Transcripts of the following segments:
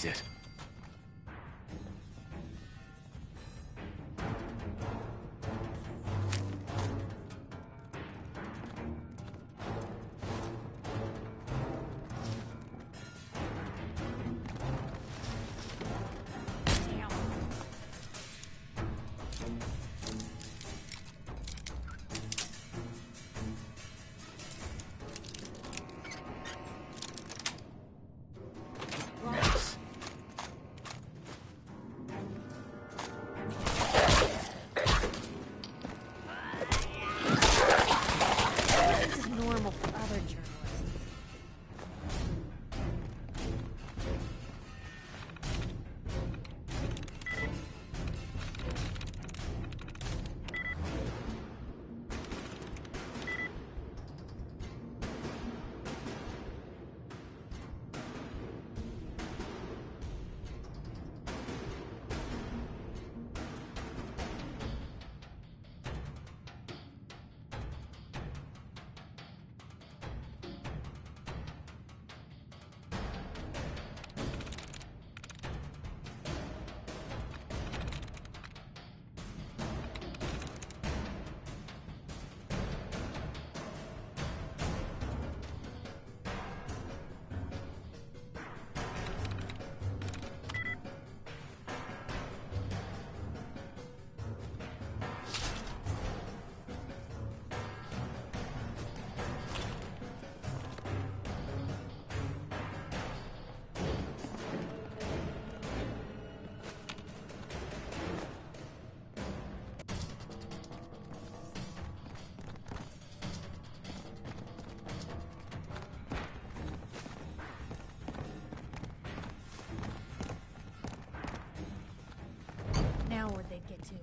is it. Where'd they get to?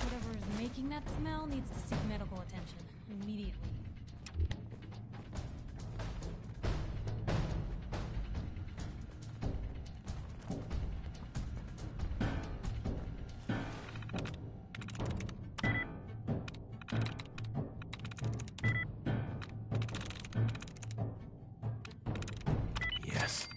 Whatever is making that smell needs to seek medical attention immediately. Yes.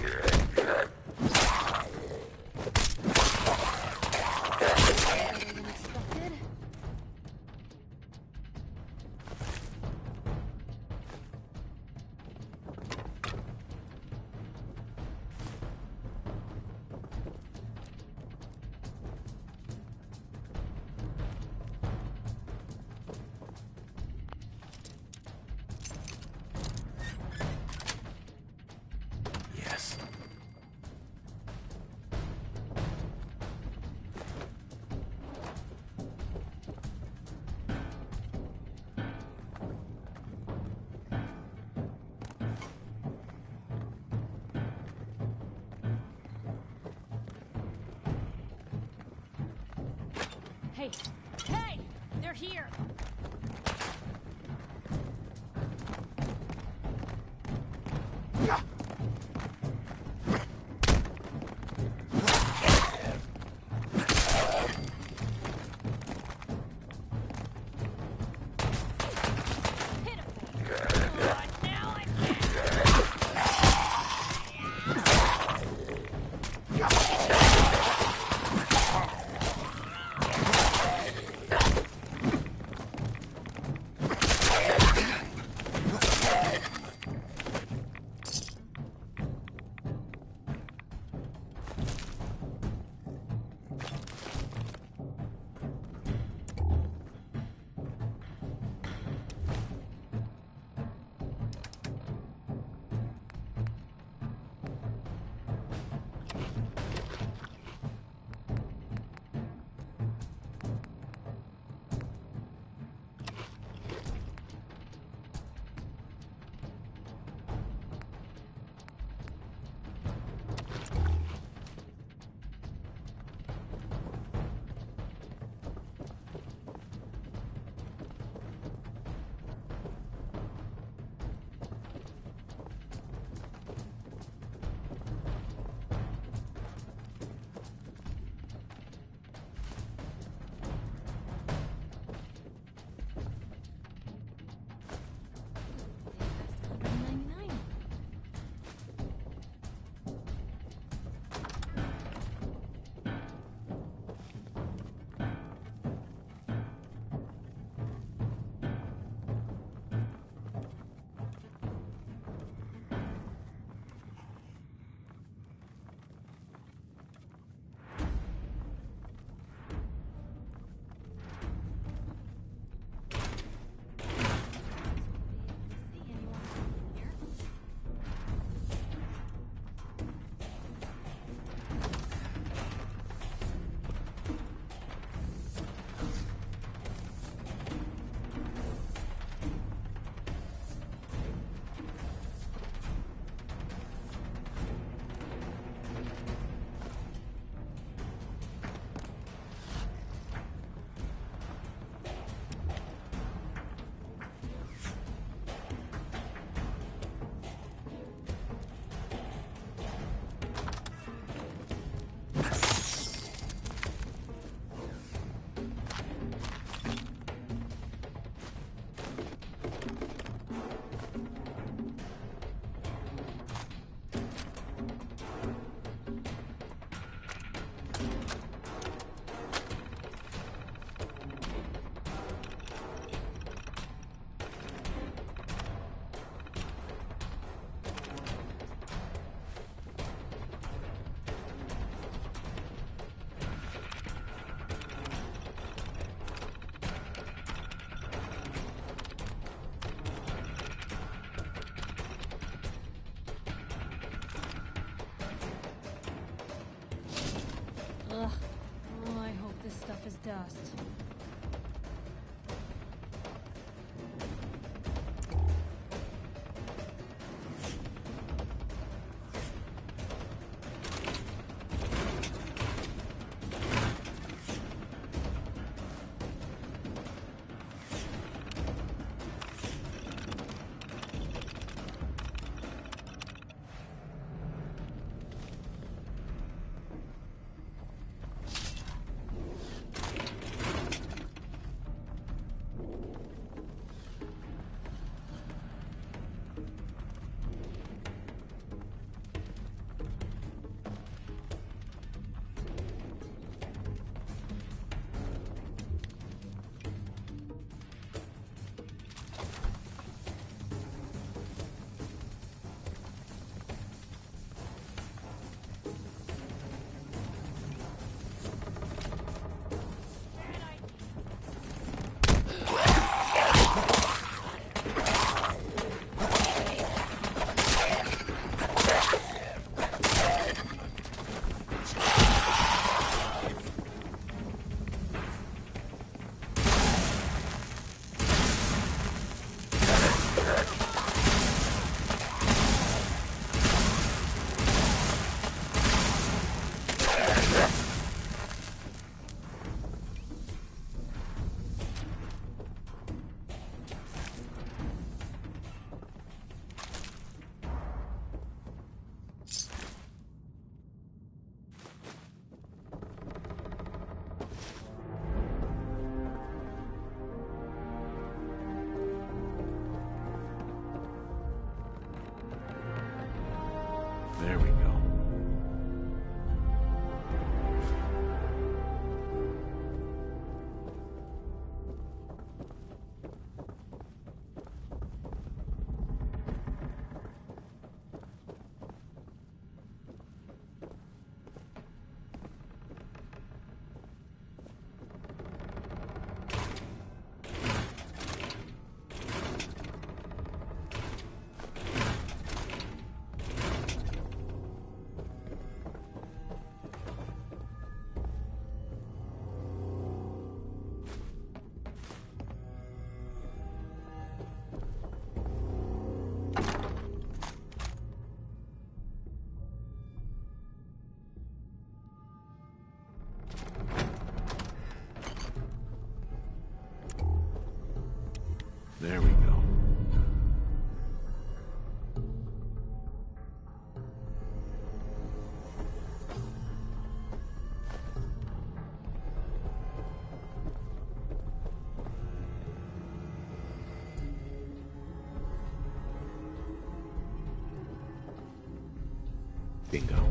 Better than expected. Yes. Hey! Hey! They're here! Ugh. Oh, I hope this stuff is dust. There we go. There we go. Bingo.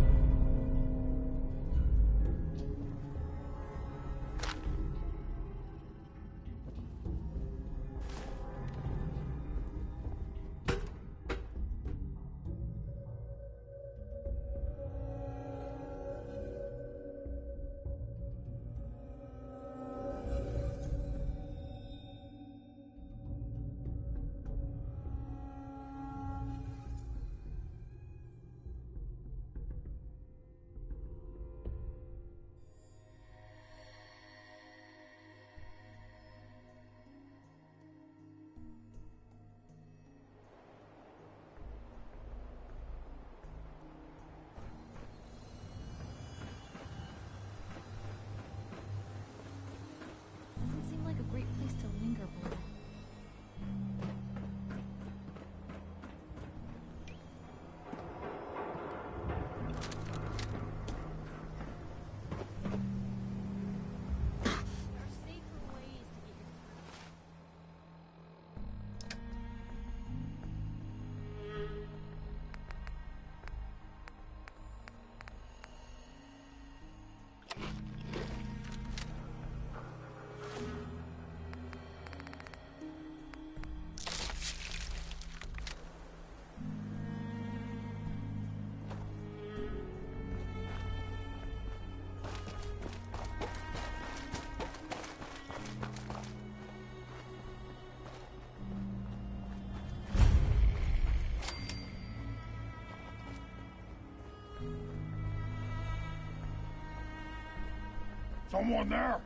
Doesn't seem like a great place to linger, boy. There are safer ways to get your Someone there?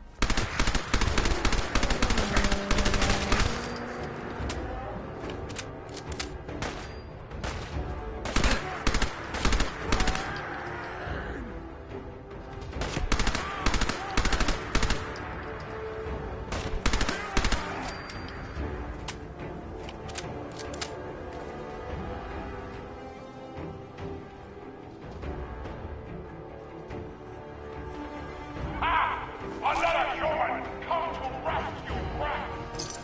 Another human! Come to rescue Brett!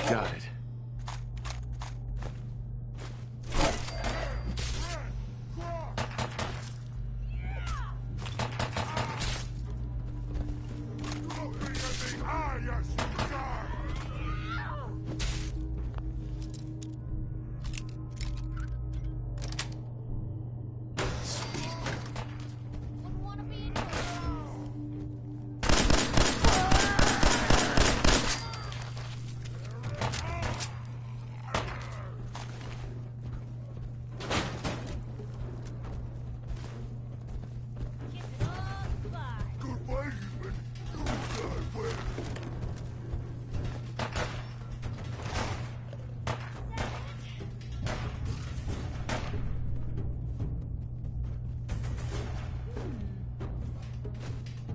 Got it.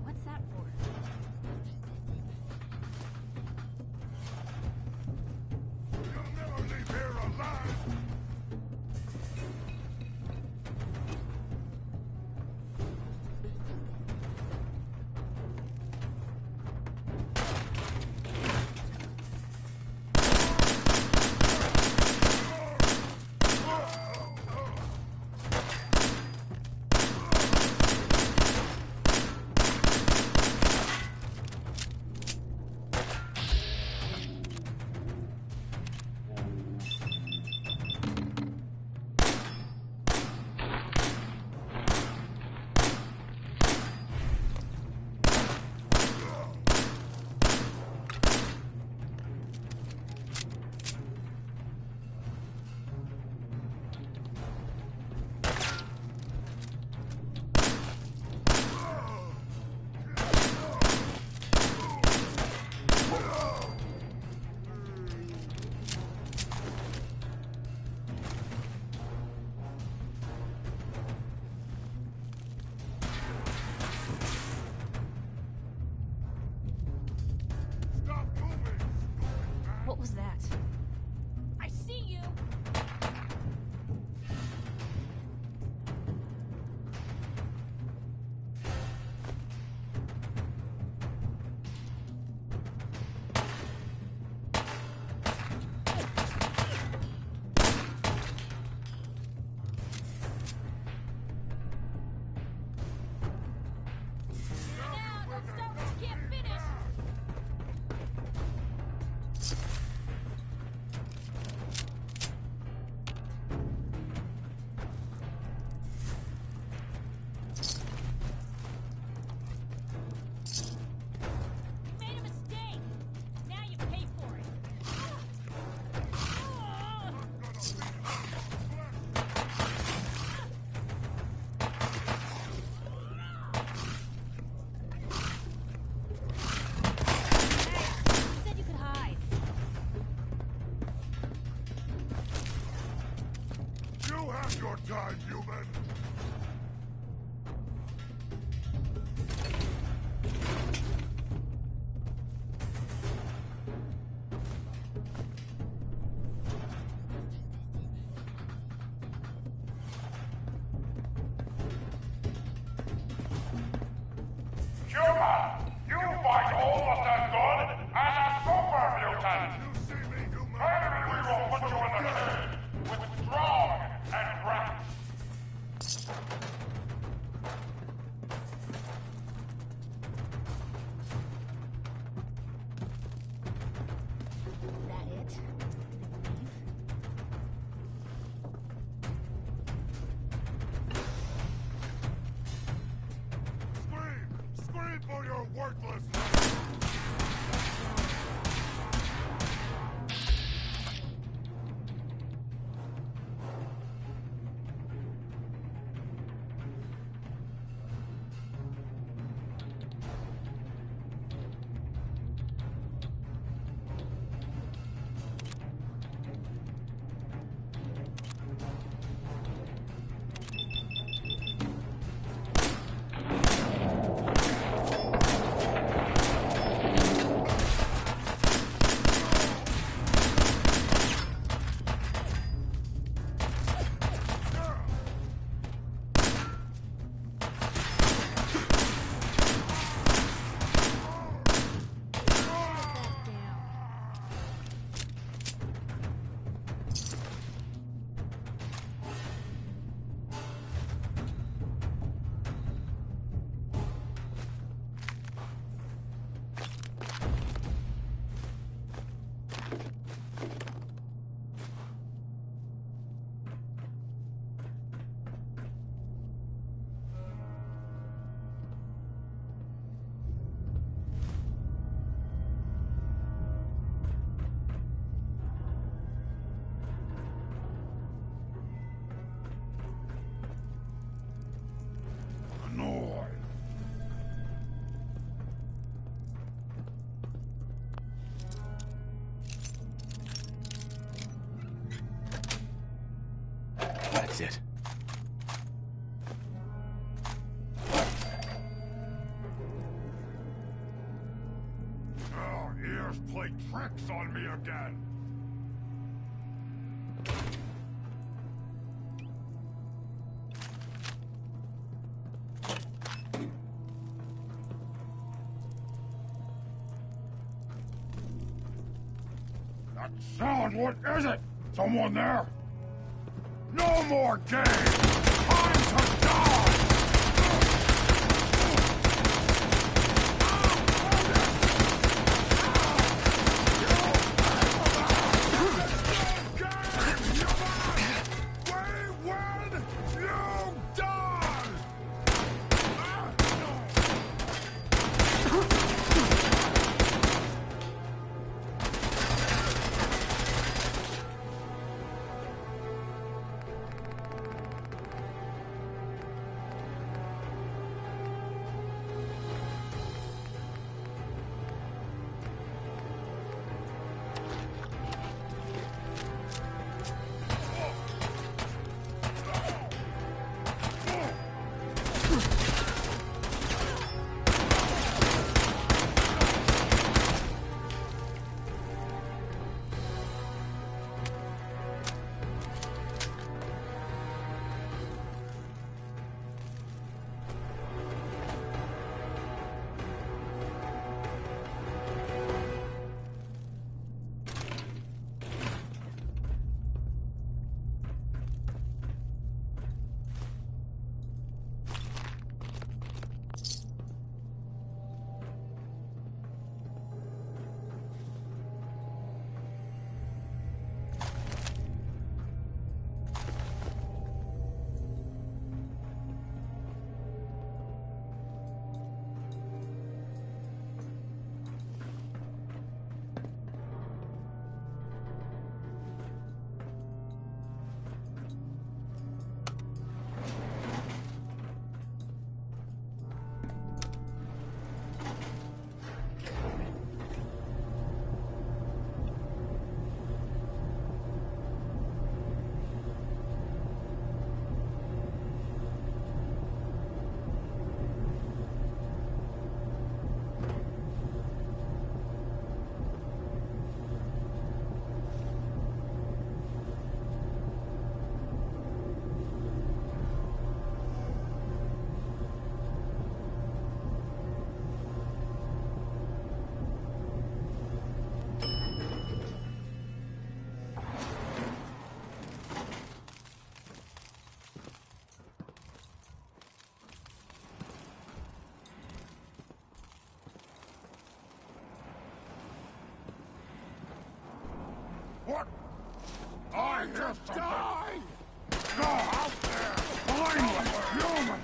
What's that for? You'll never leave here alive! What was that? I see you! Now, don't start what you can't finish! You made a mistake! Now you pay for it! You said you could hide. You have your time, human! Human! You fight all of the good as a super mutant! You see me, human? Maybe we will put you in the cage with strong and rats! That it? They leave? Scream! Scream for your worthlessness! That's it. Oh, ears play tricks on me again. That sound, what is it? Someone there? No more games! Time to die! What? I hear something! Die! Go out there! Blameless human!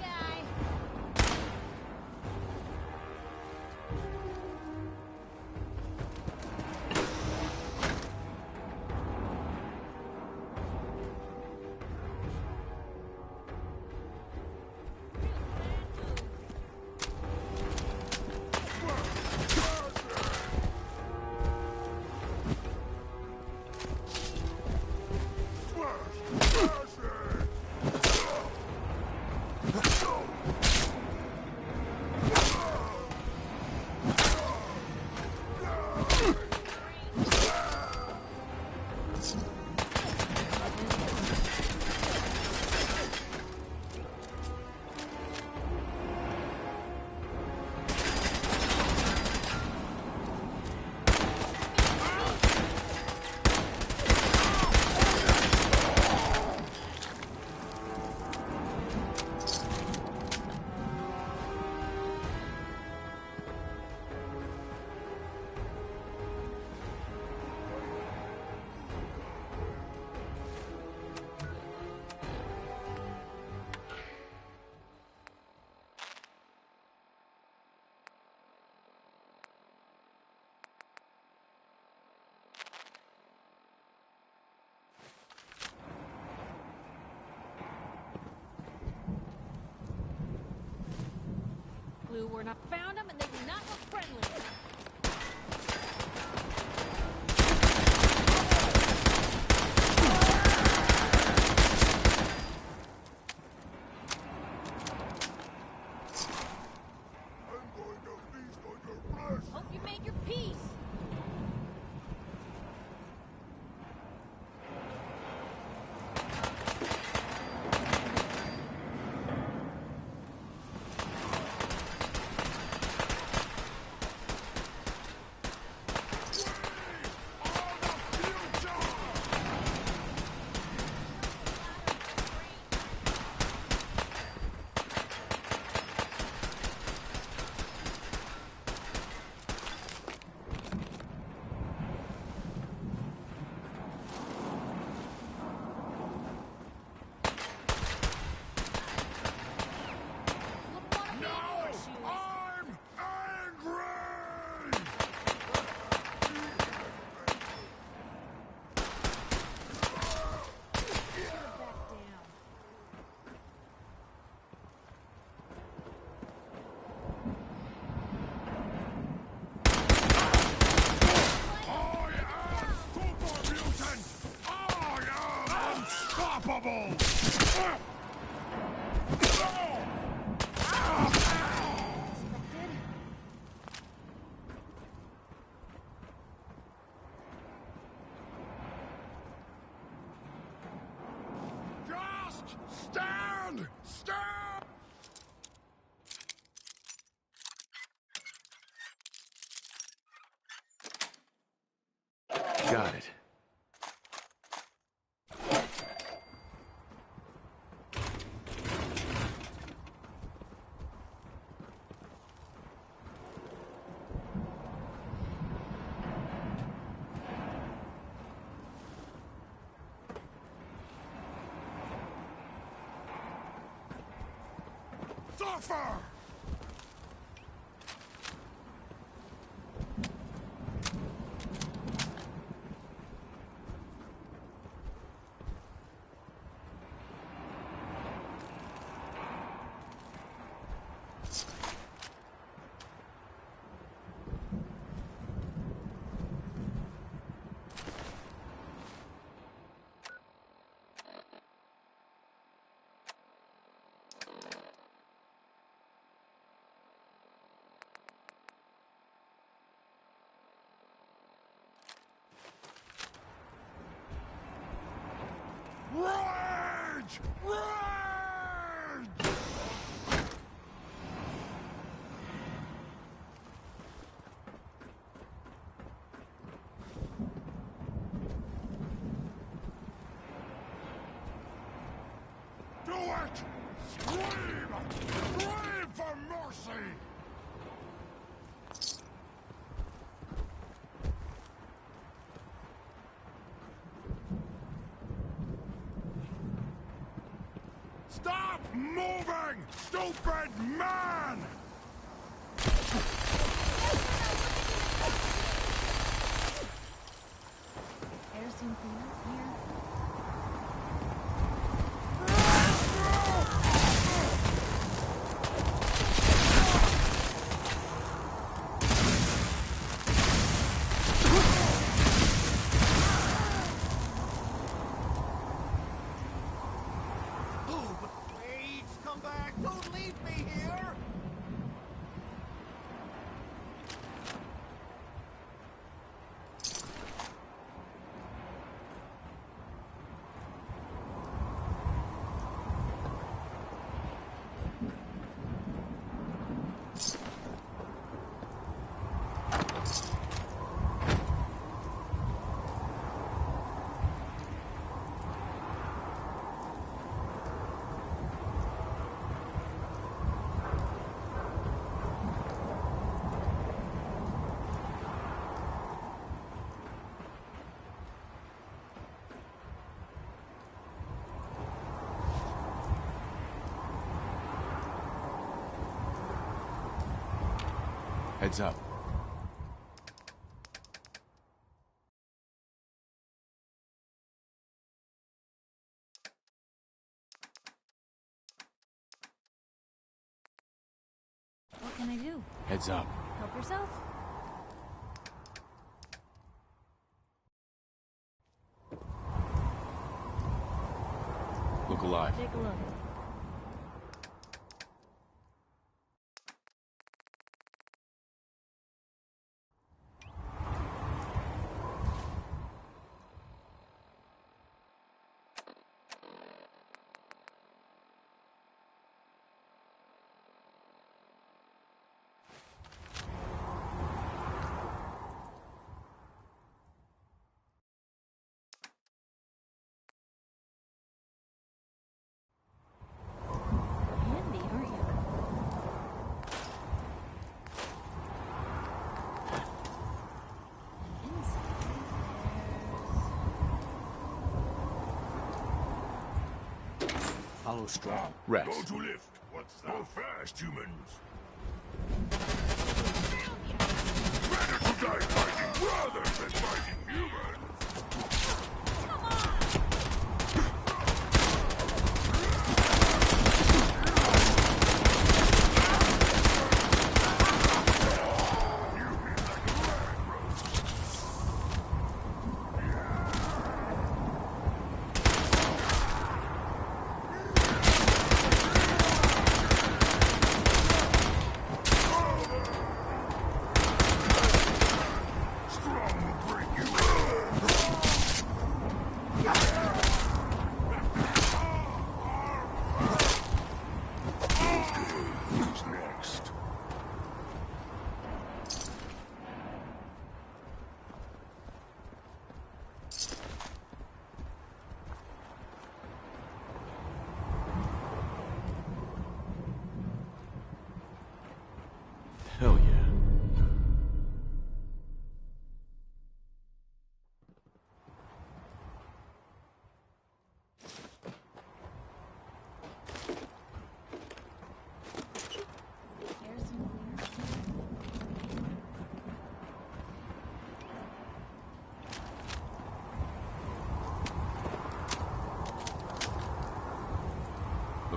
Blue were not found them, and they do not look friendly. Expected. Just stand! Stand! Got it. Suffer! Rage! Rage! Do it! Scream! Scream for mercy! Stop moving, stupid man! Air seem cleaner here. Please come back! Don't leave me here! Heads up. What can I do? Heads up. Help yourself. Look alive. Take a look. Handy, aren't you? Inside, Follow strong. Rest. Go to lift. What's that? Go fast, humans. Better to die fighting brothers than fighting humans.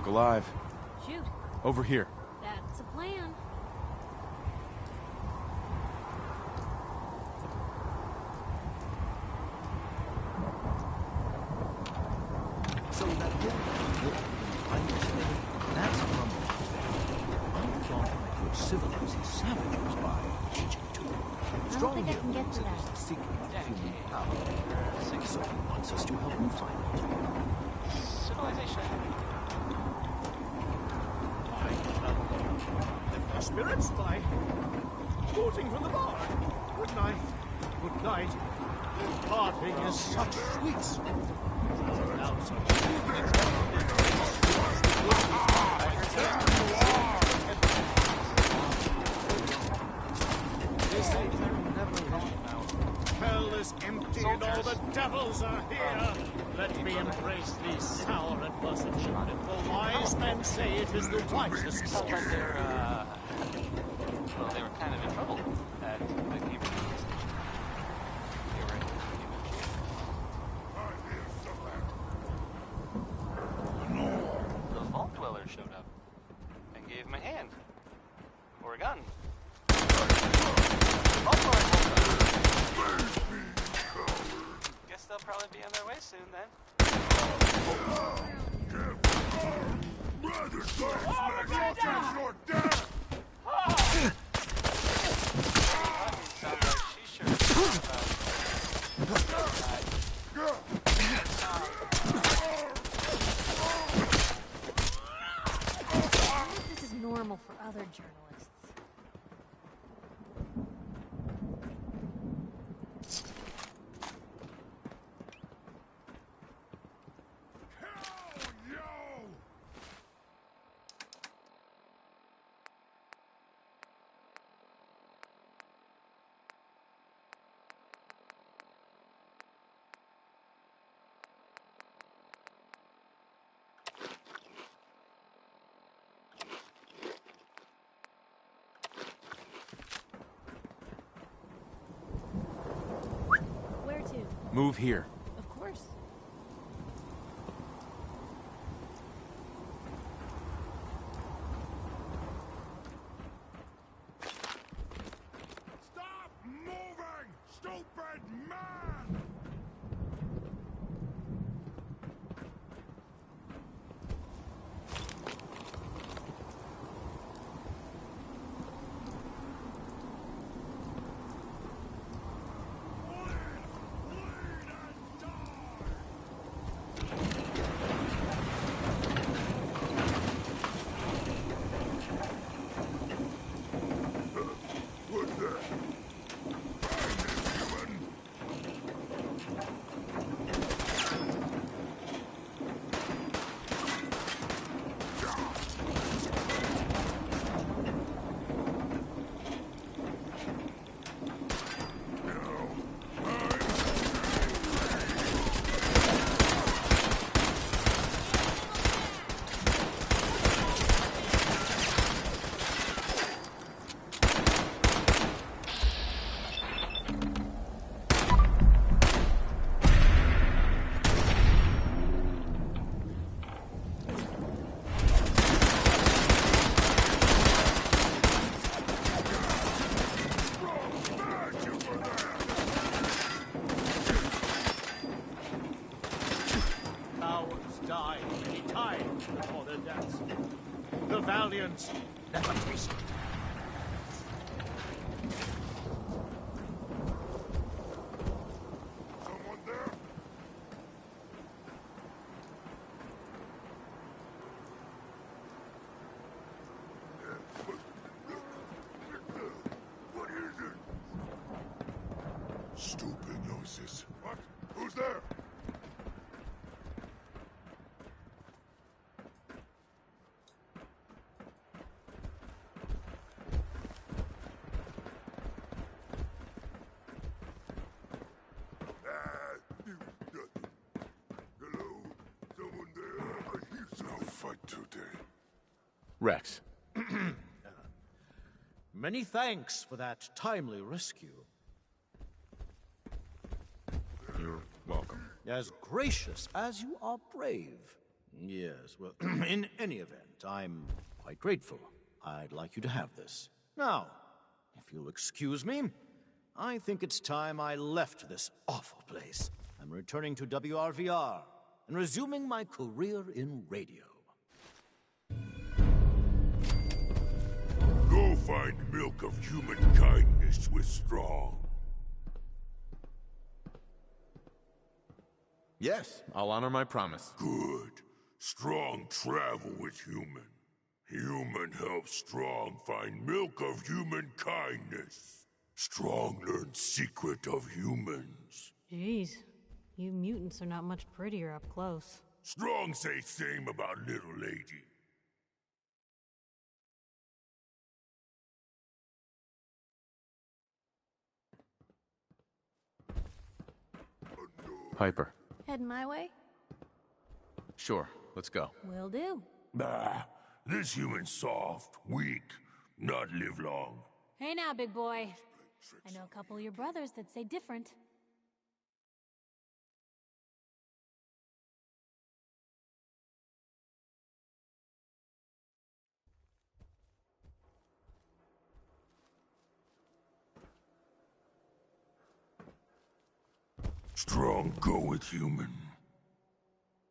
alive. Shoot, Over here. that's a plan. So that that's from I thought I could civilize these savages by teaching to them. I don't think I can get to that. Seeking human power. So he wants us to help him find it. Civilization. Lift our spirits by quoting from the bar. Good night. Good night. Parting is such sweets. Now hell is empty and all the devils are here. Let me embrace these sour and blessed children. The wise men say it is the wisest. Sounds like they're, well, they were kind of in trouble at the Cambridge station. They were in the vault dweller showed up and gave him a hand. Or a gun. Guess they'll probably be on their way soon then. Sounds like she sure is This is normal for other journalists. Where to? Move here. Of course. Stop moving, stupid man! Cowards die many times before their deaths. The valiant never taste. Someone there? What is it? Stupid noses. What? Who's there? Hello? Someone there? I hear no fight today. Rex. Many thanks for that timely rescue. You're welcome. As gracious as you are brave. Yes, well, in any event, I'm quite grateful. I'd like you to have this. Now, if you'll excuse me, I think it's time I left this awful place. I'm returning to WRVR and resuming my career in radio. Go find milk of human kindness with Strong. Yes, I'll honor my promise. Good. Strong travel with Human. Human helps Strong find milk of human kindness. Strong learns secret of humans. Jeez, you mutants are not much prettier up close. Strong say same about little lady. Piper. Heading my way? Sure, let's go. Will do. Bah, this human's soft, weak, not live long. Hey now, big boy. I know a couple of your brothers that say different. Strong go with Human.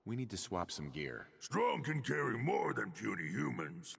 We need to swap some gear. Strong can carry more than puny humans.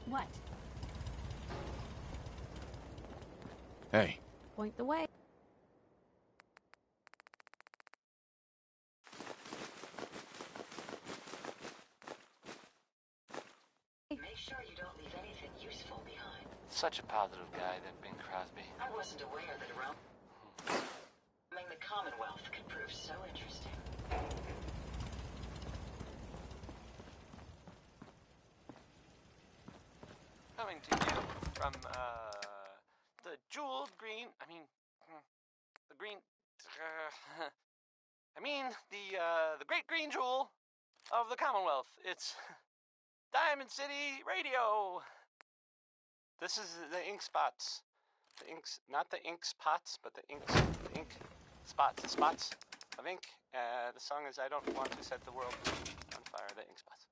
What? Hey, Point the way. Make sure you don't leave anything useful behind. Such a positive guy, that Bing Crosby. I wasn't aware that around the Commonwealth could prove so interesting. Coming to you from, the jeweled green, the green, the great green jewel of the Commonwealth. It's Diamond City Radio. This is the ink spots. The inks, not the ink spots, but the ink spots. The spots of ink. The song is I Don't Want to Set the World on Fire, the ink spots.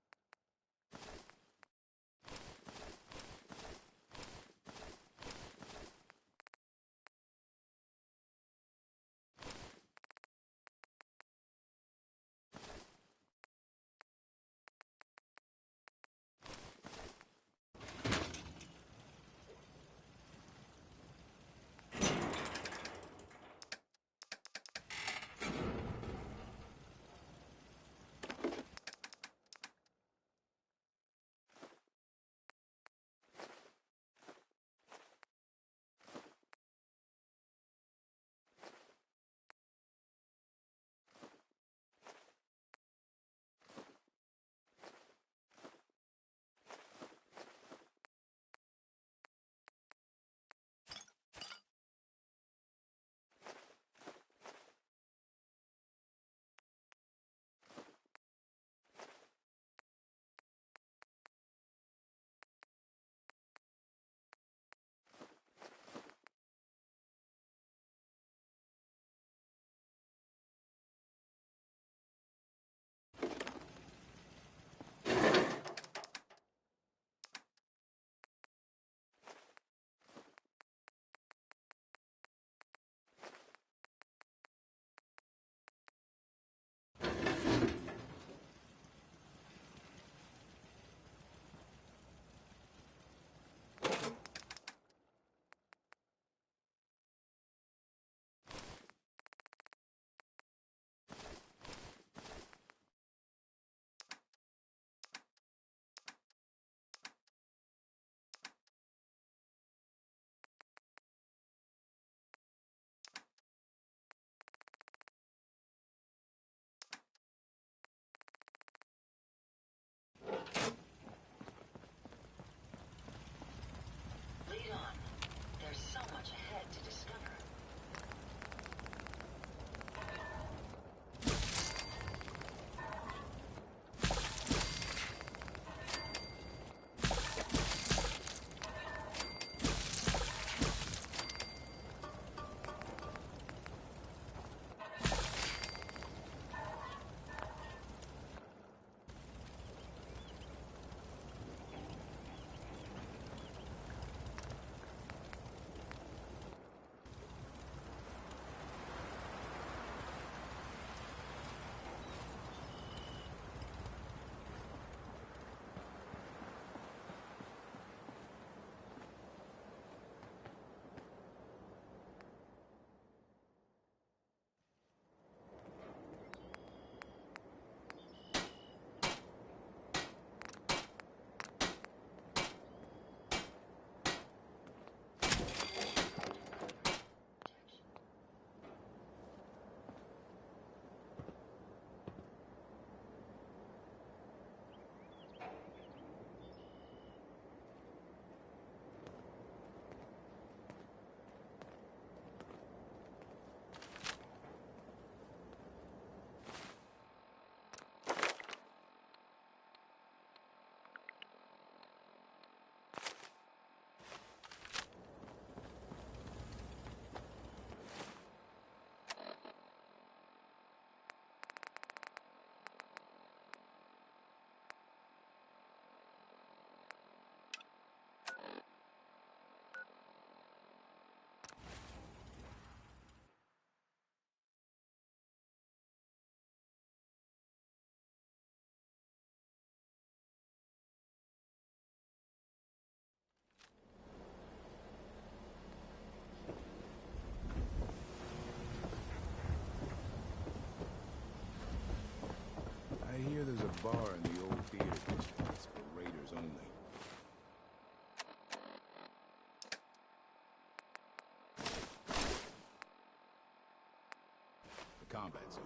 combat zone.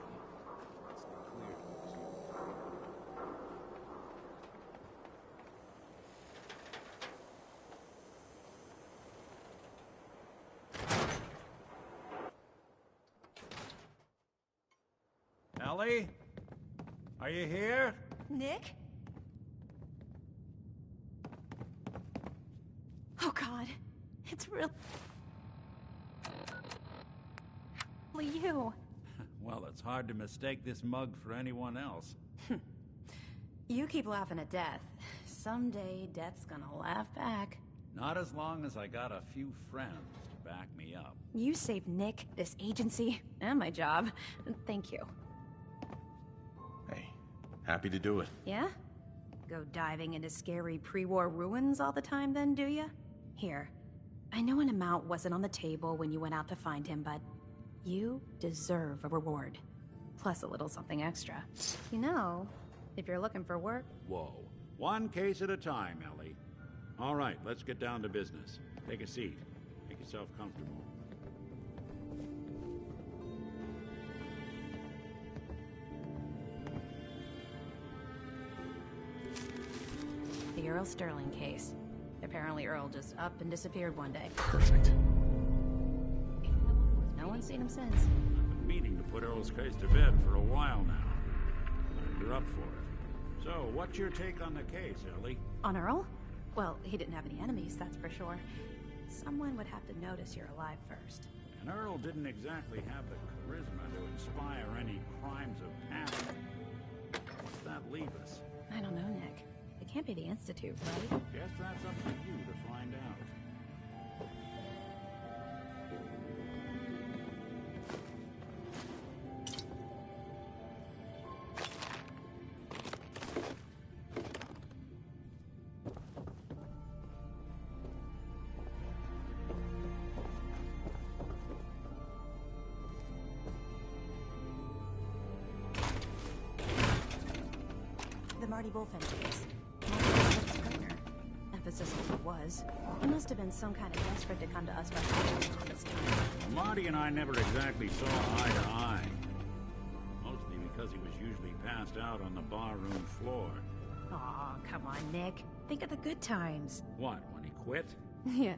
It's the clear to resume. Ellie? Are you here? Nick? Oh God, it's really you. Well, it's hard to mistake this mug for anyone else. You keep laughing at death. Someday, death's gonna laugh back. Not as long as I got a few friends to back me up. You saved Nick, this agency, and my job. Thank you. Hey, happy to do it. Yeah? Go diving into scary pre-war ruins all the time then, do ya? Here, I know an amount wasn't on the table when you went out to find him, but you deserve a reward. Plus a little something extra. You know, if you're looking for work... Whoa. One case at a time, Ellie. All right, let's get down to business. Take a seat. Make yourself comfortable. The Earl Sterling case. Apparently Earl just up and disappeared one day. Perfect. No one's seen him since. I've been meaning to put Earl's case to bed for a while now. Glad you're up for it. So, what's your take on the case, Ellie? On Earl? Well, he didn't have any enemies, that's for sure. Someone would have to notice you're alive first. And Earl didn't exactly have the charisma to inspire any crimes of passion. What's that leave us? I don't know, Nick. It can't be the Institute, right? Guess that's up to you to find out. The Marty Bullfinch case. Marty was his partner. Emphasis on it was. He must have been some kind of desperate to come to us for help all this time. Marty and I never exactly saw eye to eye. Mostly because he was usually passed out on the barroom floor. Aw, come on, Nick. Think of the good times. What, when he quit? Yeah,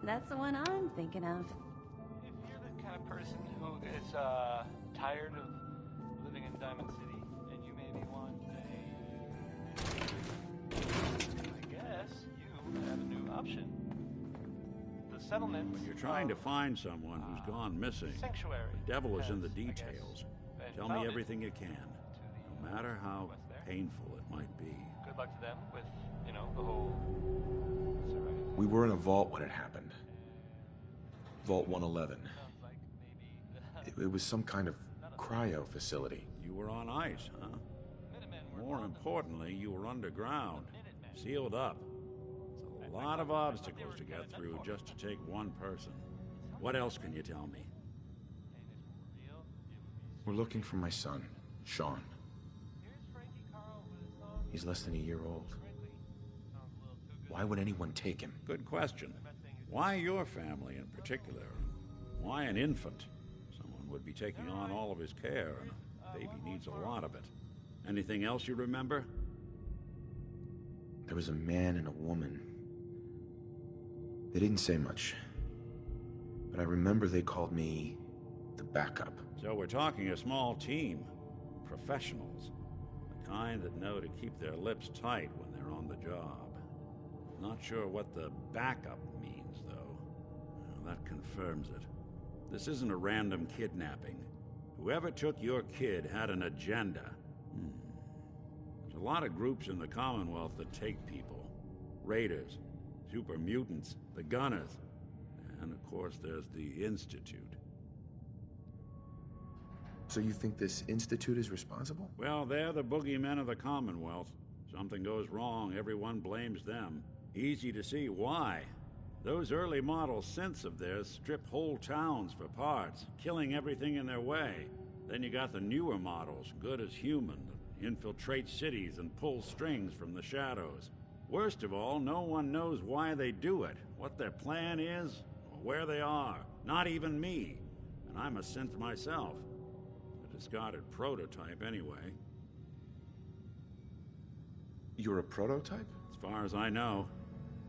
that's the one I'm thinking of. If you're the kind of person who is tired of living in Diamond City, and you maybe want I guess you have a new option. The settlement. When you're trying to find someone who's gone missing, sanctuary. the devil is in the has, I guess, details. been Tell me founded everything you can, to no matter how west there. painful it might be. Good luck to them with, you know, the whole surviving. We were in a vault when it happened. Vault 111. Sounds like maybe It was some kind of cryo facility. You were on ice, huh? Minutemen were More importantly, you were underground, sealed up. It's a lot of obstacles to get through just to take one person. What else can you tell me? We're looking for my son, Sean. He's less than a year old. Why would anyone take him? Good question. Why your family in particular? Why an infant? Someone would be taking on all of his care, and a baby needs a lot of it. Anything else you remember? There was a man and a woman. They didn't say much. But I remember they called me the backup. So we're talking a small team. Professionals. The kind that know to keep their lips tight when they're on the job. Not sure what the backup means, though. Well, that confirms it. This isn't a random kidnapping. Whoever took your kid had an agenda. There's a lot of groups in the Commonwealth that take people. Raiders, super mutants, the Gunners, and of course there's the Institute. So you think this Institute is responsible? Well, they're the boogeymen of the Commonwealth. Something goes wrong, everyone blames them. Easy to see why. Those early model synths of theirs strip whole towns for parts, killing everything in their way. Then you got the newer models, good as human, that infiltrate cities and pull strings from the shadows. Worst of all, no one knows why they do it, what their plan is, or where they are. Not even me. And I'm a synth myself. discarded prototype anyway. You're a prototype? As far as I know.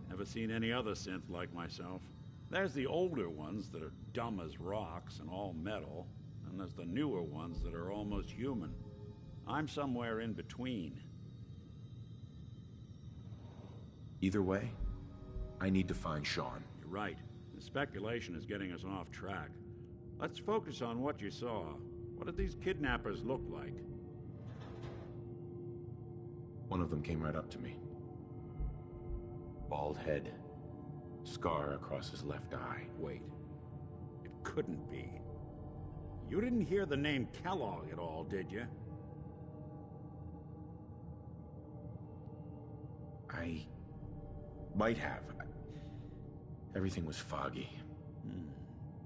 Never seen any other synth like myself. There's the older ones that are dumb as rocks and all metal, and there's the newer ones that are almost human. I'm somewhere in between. Either way, I need to find Sean. You're right. The speculation is getting us off track. Let's focus on what you saw. What did these kidnappers look like? One of them came right up to me. Bald head. Scar across his left eye. Wait. It couldn't be. You didn't hear the name Kellogg at all, did you? I might have. Everything was foggy.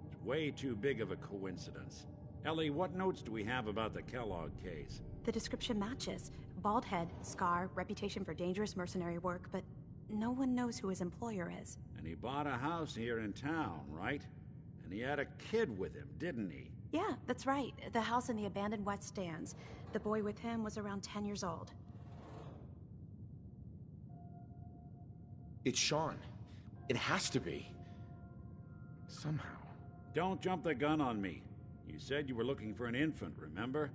It's way too big of a coincidence. Ellie, what notes do we have about the Kellogg case? The description matches. Bald head, scar, reputation for dangerous mercenary work, but no one knows who his employer is. And he bought a house here in town, right? And he had a kid with him, didn't he? Yeah, that's right. The house in the abandoned west stands. The boy with him was around 10 years old. It's Sean. It has to be. Somehow. Don't jump the gun on me. You said you were looking for an infant, remember?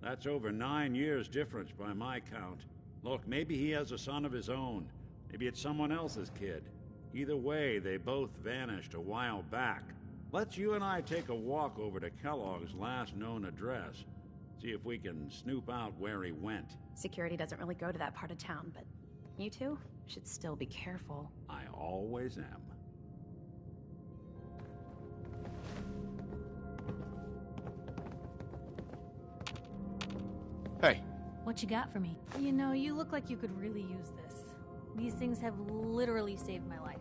That's over 9 years difference by my count. Look, maybe he has a son of his own. Maybe it's someone else's kid. Either way, they both vanished a while back. Let's you and I take a walk over to Kellogg's last known address. See if we can snoop out where he went. Security doesn't really go to that part of town, but you two should still be careful. I always am. Hey. What you got for me? You know, you look like you could really use this. These things have literally saved my life.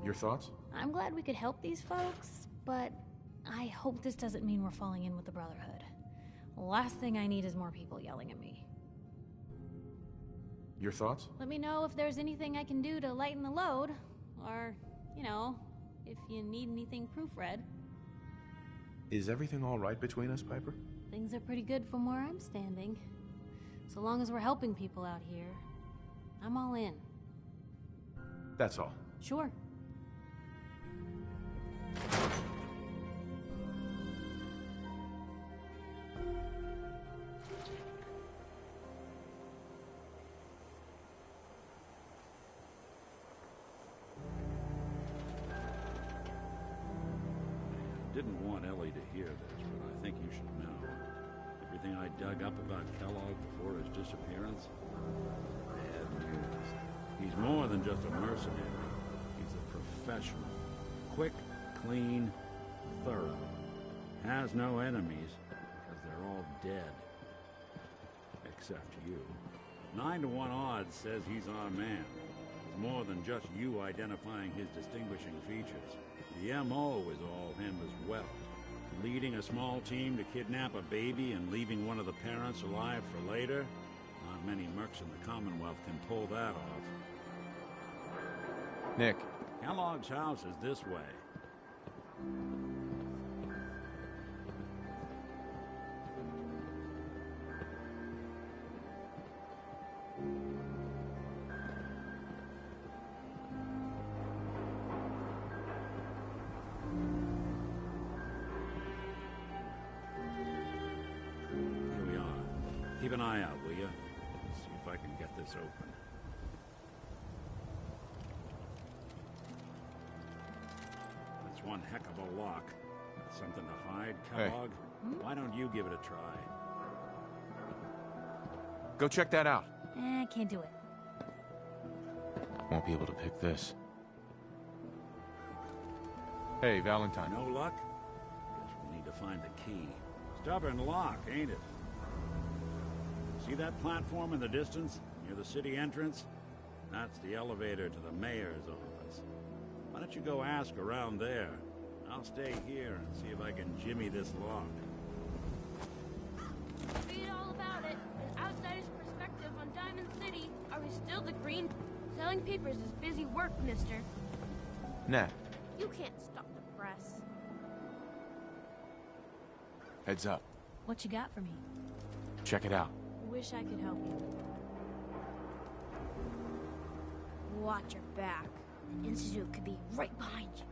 Your thoughts? I'm glad we could help these folks, but I hope this doesn't mean we're falling in with the Brotherhood. Last thing I need is more people yelling at me. Your thoughts? Let me know if there's anything I can do to lighten the load, or, you know, if you need anything proofread. Is everything all right between us, Piper? Things are pretty good from where I'm standing. So long as we're helping people out here, I'm all in. That's all. Sure. I didn't want Ellie to hear this, but I think you should know. Everything I dug up about Kellogg before his disappearance? Bad news. He's more than just a mercenary. He's a professional. Quick, clean, thorough. Has no enemies, because they're all dead. Except you. 9 to 1 odds says he's our man. It's more than just you identifying his distinguishing features. The M.O. is all him as well. Leading a small team to kidnap a baby and leaving one of the parents alive for later? Not many mercs in the Commonwealth can pull that off. Nick. Kellogg's house is this way. Here we are. Keep an eye out, will you? See if I can get this open. That's one heck of a lock. Something to hide, Kellogg? Hey. Why don't you give it a try? Go check that out. I can't do it. Won't be able to pick this. Hey, Valentine. No luck? Guess we'll need to find the key. Stubborn lock, ain't it? See that platform in the distance, near the city entrance? That's the elevator to the mayor's office. Why don't you go ask around there? I'll stay here and see if I can jimmy this lock. Read all about it. An outsider's perspective on Diamond City. Are we still the green? Selling papers is busy work, mister. Nah. You can't stop the press. Heads up. What you got for me? Check it out. Wish I could help you. Watch your back. The Institute could be right behind you.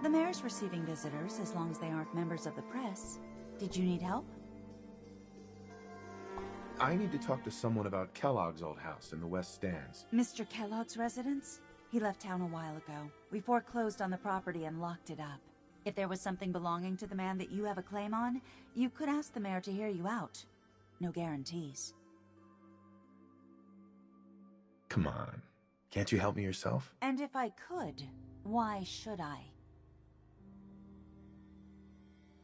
The mayor's receiving visitors as long as they aren't members of the press. Did you need help? I need to talk to someone about Kellogg's old house in the West Stands. Mr. Kellogg's residence? He left town a while ago. We foreclosed on the property and locked it up. If there was something belonging to the man that you have a claim on, you could ask the mayor to hear you out. No guarantees. Come on. Can't you help me yourself? And if I could, why should I?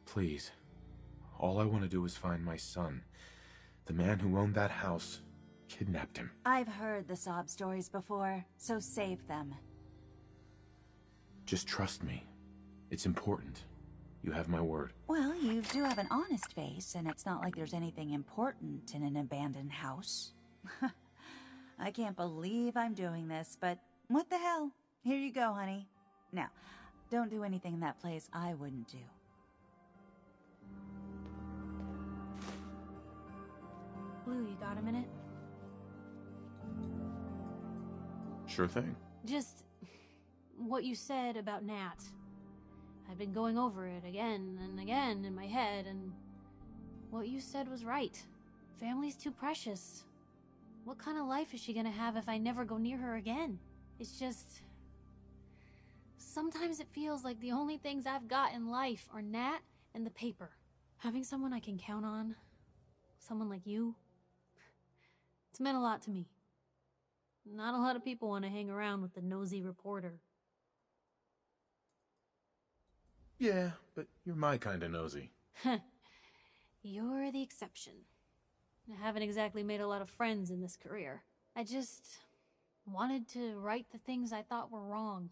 Please. All I want to do is find my son. The man who owned that house kidnapped him. I've heard the sob stories before, so save them. Just trust me. It's important. You have my word. Well, you do have an honest face, and it's not like there's anything important in an abandoned house. I can't believe I'm doing this, but what the hell? Here you go, honey. Now, don't do anything in that place I wouldn't do. Blue, you got a minute? Sure thing. Just what you said about Nat. I've been going over it again and again in my head, and what you said was right. Family's too precious. What kind of life is she gonna have if I never go near her again? It's just... sometimes it feels like the only things I've got in life are Nat and the paper. Having someone I can count on, someone like you, it's meant a lot to me. Not a lot of people want to hang around with the nosy reporter. Yeah, but you're my kind of nosy. You're the exception. I haven't exactly made a lot of friends in this career. I just wanted to right the things I thought were wrong.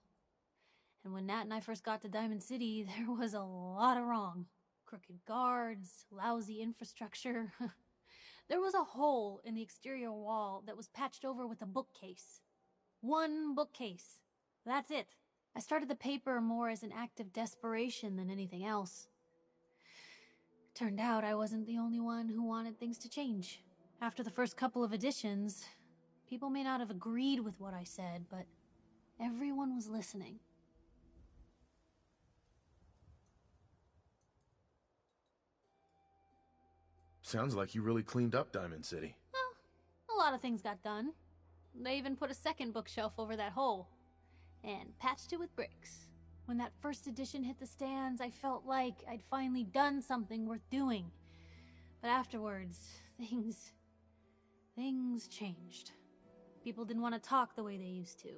And when Nat and I first got to Diamond City, there was a lot of wrong. Crooked guards, lousy infrastructure. There was a hole in the exterior wall that was patched over with a bookcase. One bookcase. That's it. I started the paper more as an act of desperation than anything else. Turned out I wasn't the only one who wanted things to change. After the first couple of editions, people may not have agreed with what I said, but everyone was listening. Sounds like you really cleaned up Diamond City. Well, a lot of things got done. They even put a second bookshelf over that hole. And patched it with bricks. When that first edition hit the stands, I felt like I'd finally done something worth doing. But afterwards, things changed. People didn't want to talk the way they used to.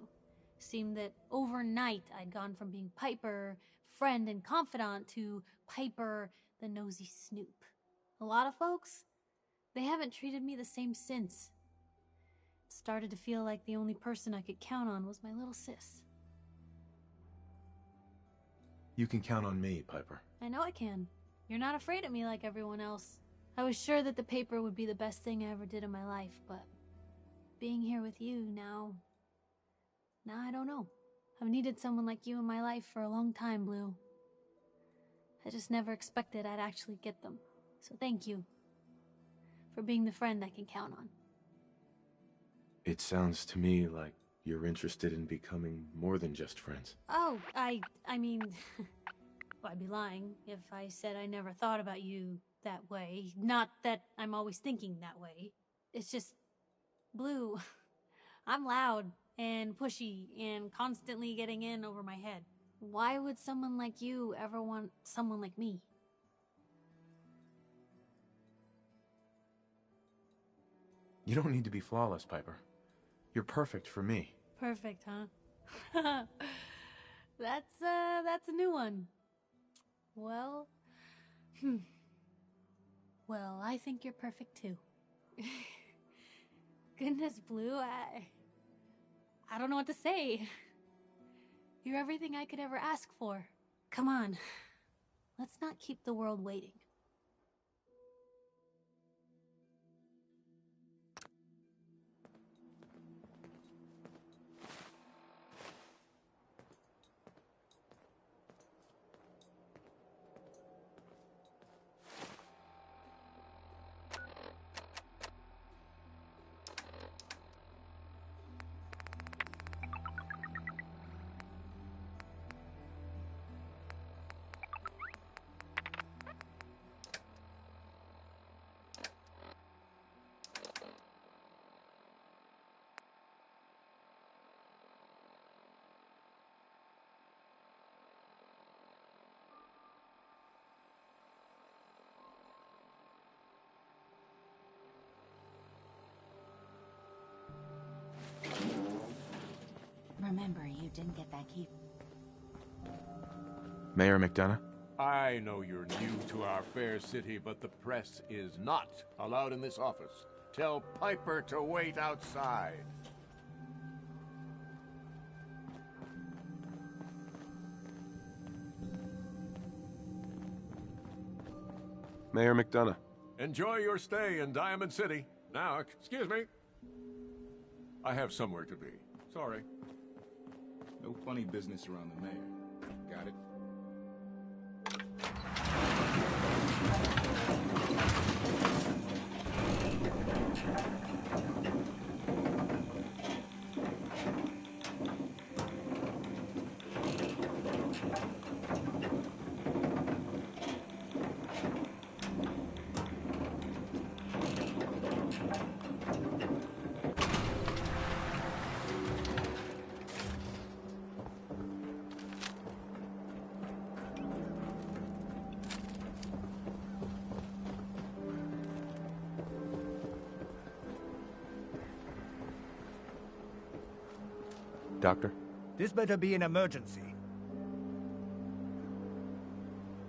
Seemed that overnight I'd gone from being Piper, friend and confidant, to Piper, the nosy snoop. A lot of folks, they haven't treated me the same since. It started to feel like the only person I could count on was my little sis. You can count on me, Piper. I know I can. You're not afraid of me like everyone else. I was sure that the paper would be the best thing I ever did in my life, but being here with you now I don't know. I've needed someone like you in my life for a long time, Blue. I just never expected I'd actually get them. So thank you for being the friend I can count on. It sounds to me like you're interested in becoming more than just friends. Oh, I mean, well, I'd be lying if I said I never thought about you that way. Not that I'm always thinking that way. It's just, Blue, I'm loud and pushy and constantly getting in over my head. Why would someone like you ever want someone like me? You don't need to be flawless, Piper. You're perfect for me. Perfect, huh? That's a new one. Well, Well, I think you're perfect too. Goodness, Blue, I don't know what to say. You're everything I could ever ask for. Come on, let's not keep the world waiting. Remember, you didn't get that key. Mayor McDonough? I know you're new to our fair city, but the press is not allowed in this office. Tell Piper to wait outside. Mayor McDonough. Enjoy your stay in Diamond City. Now, excuse me. I have somewhere to be. Sorry. No funny business around the mayor. Got it? Doctor? This better be an emergency.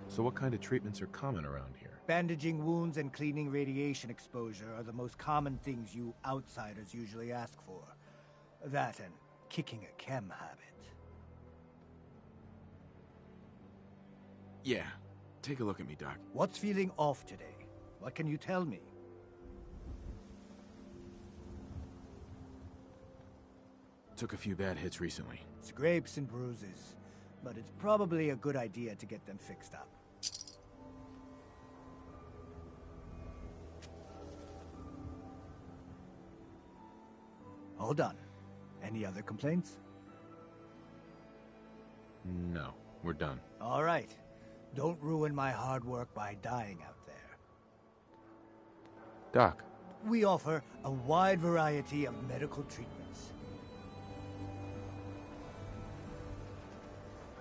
So what kind of treatments are common around here? Bandaging wounds and cleaning radiation exposure are the most common things you outsiders usually ask for. That and kicking a chem habit. Yeah. Take a look at me, Doc. What's feeling off today? What can you tell me? Took a few bad hits recently. Scrapes and bruises. But it's probably a good idea to get them fixed up. All done. Any other complaints? No, we're done. All right. Don't ruin my hard work by dying out there. Doc. We offer a wide variety of medical treatments.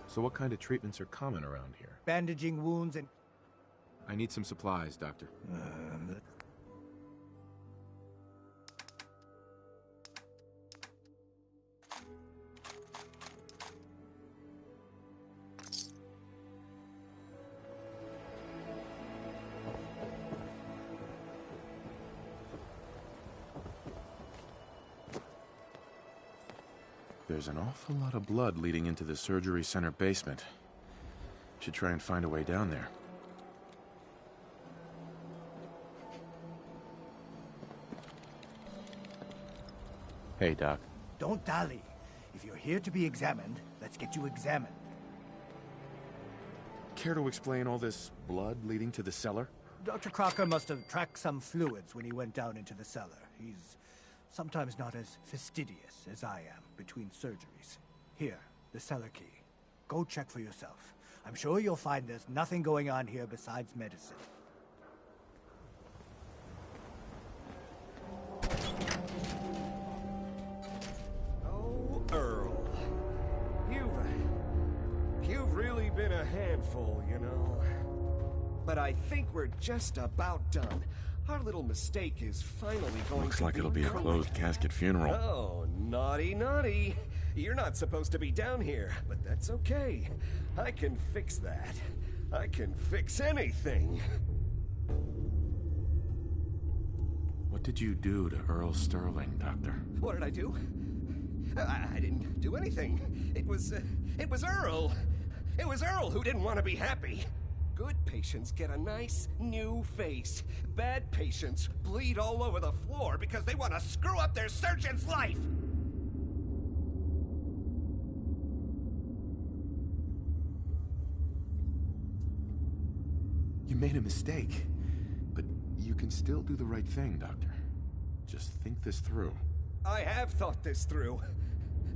So what kind of treatments are common around here? Bandaging wounds and... I need some supplies, Doctor. There's an awful lot of blood leading into the surgery center basement. Should try and find a way down there. Hey, Doc. Don't dally. If you're here to be examined, let's get you examined. Care to explain all this blood leading to the cellar? Dr. Crocker must have tracked some fluids when he went down into the cellar. He's sometimes not as fastidious as I am between surgeries. Here, the cellar key. Go check for yourself. I'm sure you'll find there's nothing going on here besides medicine. Oh, Earl. You've really been a handful, you know. But I think we're just about done. Our little mistake is finally going Looks to like be it'll be a closed casket funeral. Oh, naughty, naughty. You're not supposed to be down here, but that's okay. I can fix that. I can fix anything. What did you do to Earl Sterling, Doctor? What did I do? I didn't do anything. It was Earl. It was Earl who didn't want to be happy. Good patients get a nice, new face. Bad patients bleed all over the floor because they want to screw up their surgeon's life. You made a mistake, but you can still do the right thing, Doctor. Just think this through. I have thought this through.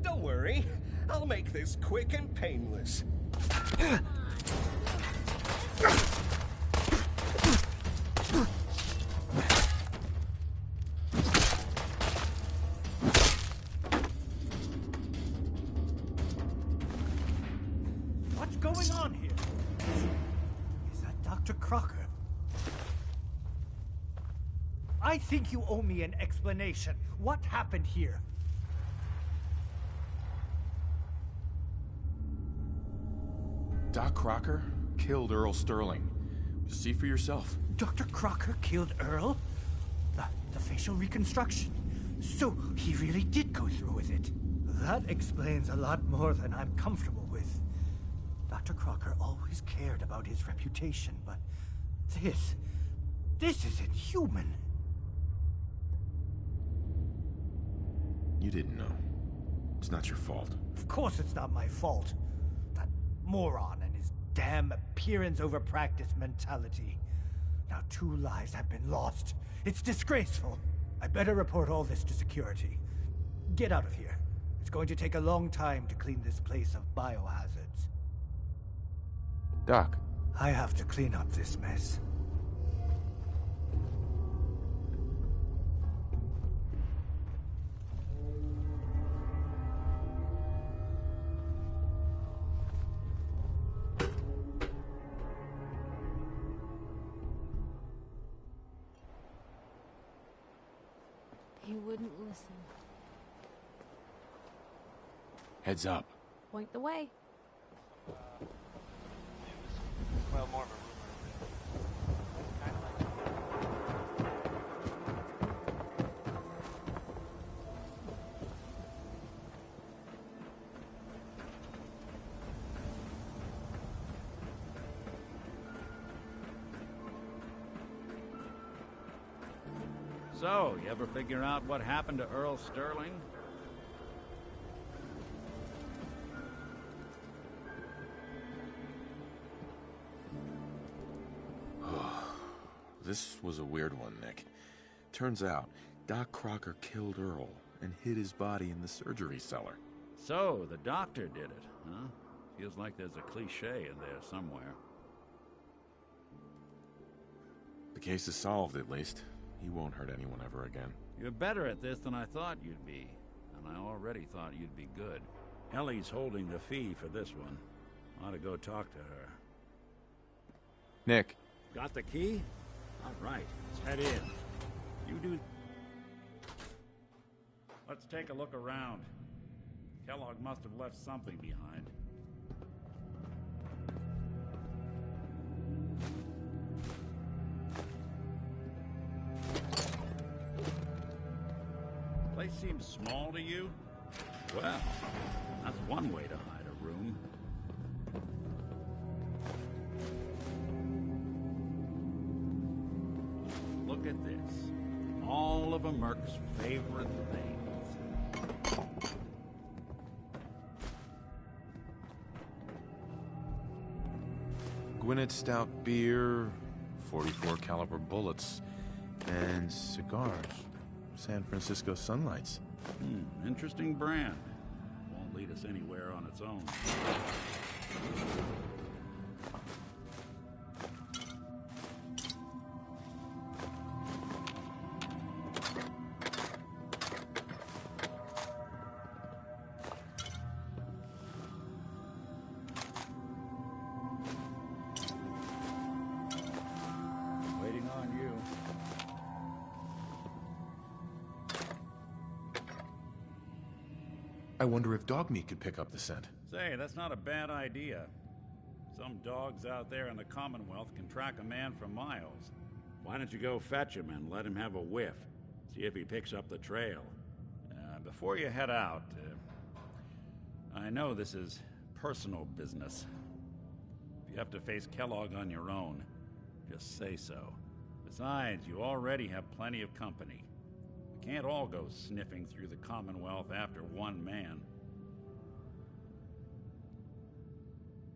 Don't worry. I'll make this quick and painless. What's going on here? Is that Dr. Crocker? I think you owe me an explanation. What happened here? Doc Crocker killed Earl Sterling. See for yourself. Dr. Crocker killed Earl? The facial reconstruction. So he really did go through with it. That explains a lot more than I'm comfortable with. Dr. Crocker always cared about his reputation, but this isn't human. You didn't know. It's not your fault. Of course it's not my fault. That moron and his damn appearance over practice mentality. Now 2 lives have been lost. It's disgraceful. I better report all this to security. Get out of here. It's going to take a long time to clean this place of biohazards. Doc. I have to clean up this mess. He wouldn't listen. Heads up. Point the way. Well, more of a rumor. Kind of like. So, you ever figure out what happened to Earl Sterling? This was a weird one, Nick. Turns out, Doc Crocker killed Earl and hid his body in the surgery cellar. So, the doctor did it, huh? Feels like there's a cliche in there somewhere. The case is solved, at least. He won't hurt anyone ever again. You're better at this than I thought you'd be, and I already thought you'd be good. Ellie's holding the fee for this one. Ought to go talk to her. Nick. Got the key? All right, let's head in. You do... Let's take a look around. Kellogg must have left something behind. Place seems small to you? Well, that's one way to hide a room. Look at this. All of a Merc's favorite things. Gwinnett Stout beer, 44 caliber bullets, and cigars. San Francisco Sunlights. Interesting brand. Won't lead us anywhere on its own. Waiting on you. I wonder if dog meat could pick up the scent. Say, that's not a bad idea. Some dogs out there in the Commonwealth can track a man for miles. Why don't you go fetch him and let him have a whiff? See if he picks up the trail. Before you head out, I know this is personal business. If you have to face Kellogg on your own, just say so. Besides, you already have plenty of company. We can't all go sniffing through the Commonwealth after one man.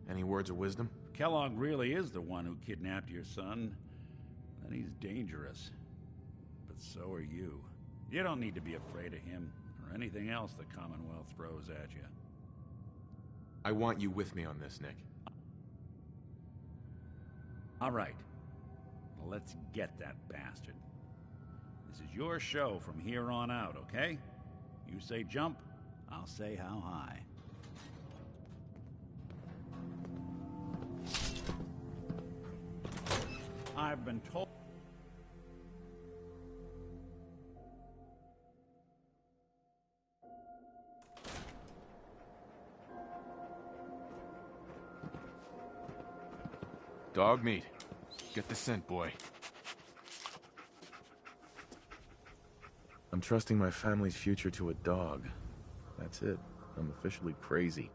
Any words of wisdom? If Kellogg really is the one who kidnapped your son, then he's dangerous. But so are you. You don't need to be afraid of him or anything else the Commonwealth throws at you. I want you with me on this, Nick. All right. Well, let's get that bastard. This is your show from here on out, okay? You say jump, I'll say how high. I've been told... Dog meat. Get the scent, boy. I'm trusting my family's future to a dog. That's it. I'm officially crazy.